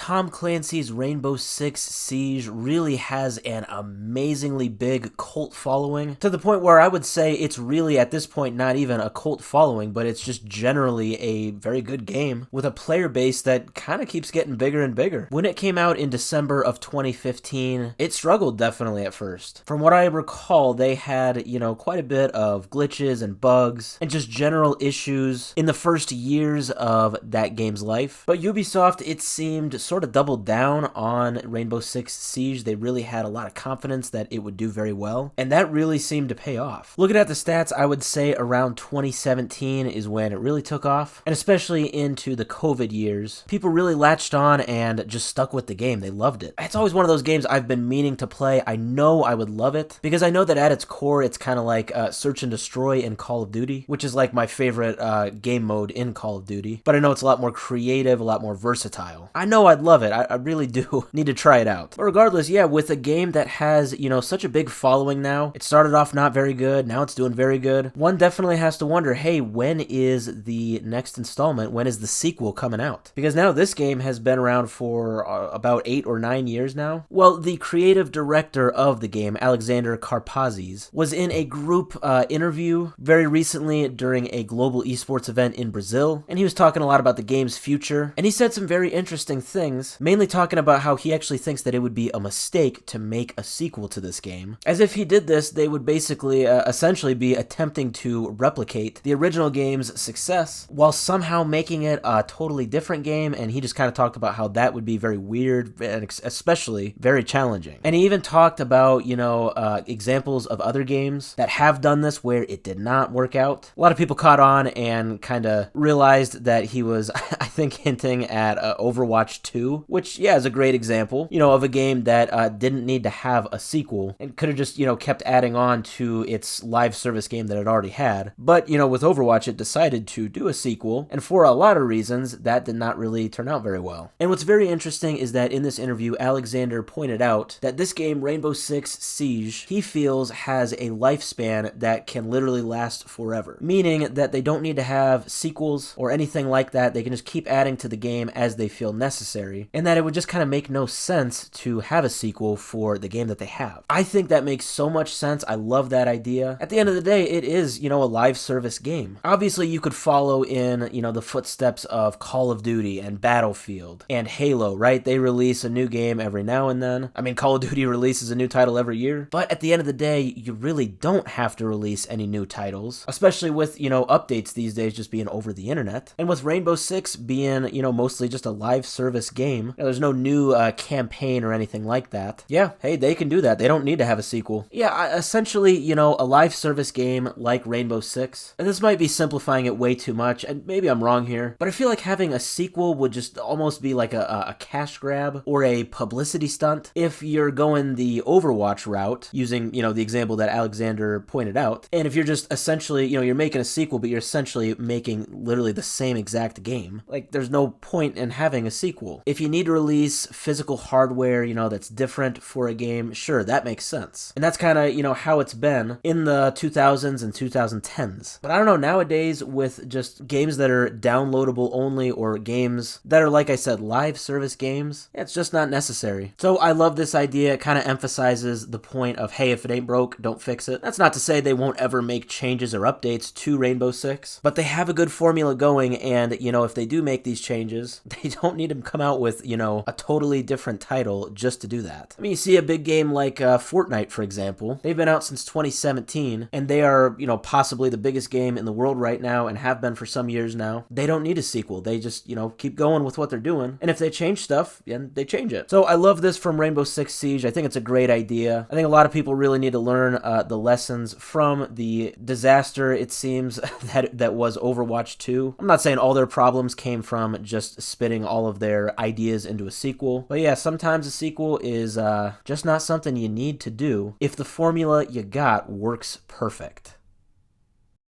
Tom Clancy's Rainbow Six Siege really has an amazingly big cult following, to the point where I would say it's really, at this point, not even a cult following, but it's just generally a very good game with a player base that kind of keeps getting bigger and bigger. When it came out in December of 2015, it struggled definitely at first. From what I recall, they had, quite a bit of glitches and bugs and just general issues in the first years of that game's life. But Ubisoft, it seemed, sort of doubled down on Rainbow Six Siege. They really had a lot of confidence that it would do very well, and that really seemed to pay off. Looking at the stats, I would say around 2017 is when it really took off, and especially into the COVID years, people really latched on and just stuck with the game. They loved it. It's always one of those games I've been meaning to play. I know I would love it, because I know that at its core, it's kind of like Search and Destroy in Call of Duty, which is like my favorite game mode in Call of Duty, but I know it's a lot more creative, a lot more versatile. I know I'd love it. I really do need to try it out. But regardless, yeah, with a game that has, such a big following now, it started off not very good, now it's doing very good, one definitely has to wonder, hey, when is the next installment? When is the sequel coming out? Because now this game has been around for about 8 or 9 years now. Well, the creative director of the game, Alexander Karpazis, was in a group interview very recently during a global esports event in Brazil, and he was talking a lot about the game's future, and he said some very interesting things, mainly talking about how he actually thinks that it would be a mistake to make a sequel to this game. As if he did this, they would basically essentially be attempting to replicate the original game's success while somehow making it a totally different game, and he just kind of talked about how that would be very weird and especially very challenging. And he even talked about, examples of other games that have done this where it did not work out. A lot of people caught on and kind of realized that he was, I think, hinting at Overwatch 2, which, yeah, is a great example, of a game that didn't need to have a sequel and could have just, kept adding on to its live service game that it already had. But, with Overwatch, it decided to do a sequel, and for a lot of reasons, that did not really turn out very well. And what's very interesting is that in this interview, Alexander pointed out that this game, Rainbow Six Siege, he feels has a lifespan that can literally last forever, meaning that they don't need to have sequels or anything like that. They can just keep adding to the game as they feel necessary, and that it would just kind of make no sense to have a sequel for the game that they have. I think that makes so much sense. I love that idea. At the end of the day, it is, a live service game. Obviously, you could follow in, the footsteps of Call of Duty and Battlefield and Halo, right? They release a new game every now and then. I mean, Call of Duty releases a new title every year, but at the end of the day, you really don't have to release any new titles, especially with, updates these days just being over the internet. And with Rainbow Six being, mostly just a live service game, there's no new campaign or anything like that. Yeah, hey, they can do that. They don't need to have a sequel. Yeah, essentially, a live service game like Rainbow Six, and this might be simplifying it way too much, and maybe I'm wrong here, but I feel like having a sequel would just almost be like a cash grab or a publicity stunt. If you're going the Overwatch route, using, the example that Alexander pointed out, and if you're just essentially, you're making a sequel, but you're essentially making literally the same exact game, like, there's no point in having a sequel. If you need to release physical hardware, that's different for a game, sure, that makes sense. And that's kind of, how it's been in the 2000s and 2010s. But I don't know, nowadays, with just games that are downloadable only, or games that are, like I said, live service games, it's just not necessary. So I love this idea. It kind of emphasizes the point of, hey, if it ain't broke, don't fix it. That's not to say they won't ever make changes or updates to Rainbow Six, but they have a good formula going, and, if they do make these changes, they don't need to come out with, a totally different title just to do that. I mean, you see a big game like Fortnite, for example. They've been out since 2017, and they are, possibly the biggest game in the world right now, and have been for some years now. They don't need a sequel. They just, keep going with what they're doing, and if they change stuff, then they change it. So I love this from Rainbow Six Siege. I think it's a great idea. I think a lot of people really need to learn the lessons from the disaster, it seems, that was Overwatch 2. I'm not saying all their problems came from just spitting all of their ideas into a sequel, but yeah, sometimes a sequel is just not something you need to do if the formula you got works perfect.